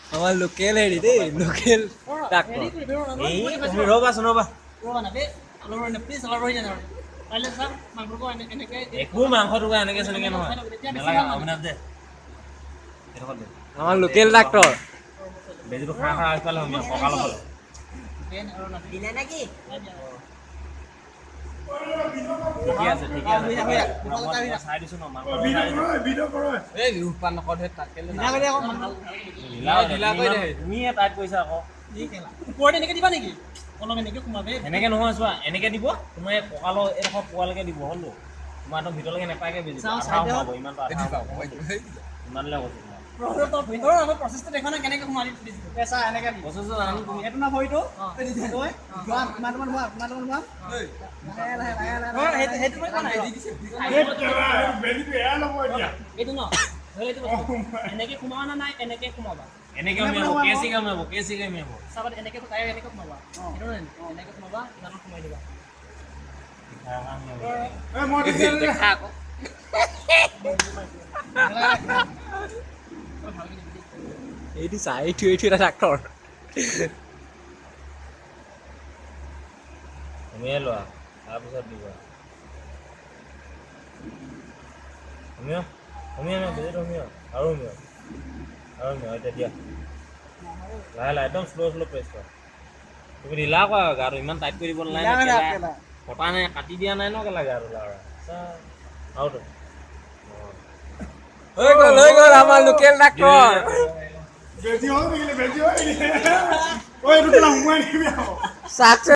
আমাৰ লোকেল হেৰি দেই লোকেল ডাক্তৰ এই তুমি ৰ'বাচোন ৰ'বা একো মাংস টুকুৰা এনেকে চেনেকে নহয় নালাগে অভিনাভ দে এইডোখৰত দে আমাৰ লোকেল ডাক্তৰ বেজীটো খাই খাই আগফালে হ'ম কঁকালৰ ফালে দিলে নেকি ঠিকে আছে ঠিকে আছে মই চাই দিছোঁ ন মাংস এই ৰূপা নকৰে তাকে তুমিয়ে টাইট কৰিছা আকৌ এনেকে নহয় চোৱা এনেকে দিব তোমাৰ এই কঁকালৰ এইডোখৰ পোৱালৈকে দিব হ'লো তোমাৰ একদম ভিতৰলৈকে নেপায়কে বেজি আধা সোমাব ইমানটো আধা ইমানলৈ কৈছোঁ প্ৰচেছটো দেখা নাই কেনেকে সোমালি পেচা এনেকে প্ৰচেছটো জানো তুমি এইটো না ভৰিটো এইটো ন এনেকে সোমাবা না নাই এনেকে সোমাবা এনেকে উমিয়াব কেচি কামিয়াব চাবাত এনেকে তাই এনেকে সোমাবা এইটো নহয় এনেকে সোমাবা ইমানত সোমাই দিবা এইটো চাই এইটো এটা ডাক্তৰ তুমিয়ে লোৱা তাৰপিছত দিবা তুমিয়ে বেজিটো আৰু এতিয়া দিয়া লাহে লাহে একদম শ্ল' প্ৰেছ কৰা তুমি ঢিলা কৰা গাটো ইমান টাইট কৰি দিব নালাগে কটা নাই কাটি দিয়া নাই ন কেলা গাটো লাৰা আৰুতো হৈ গ'ল আমাৰ লোকেল ডাক্তৰ বেজি হৈ গ'লে বেজি হৈ গ'লে ঐ এইটো কেলা সোমাই নিবি আকৌ চাকচেছ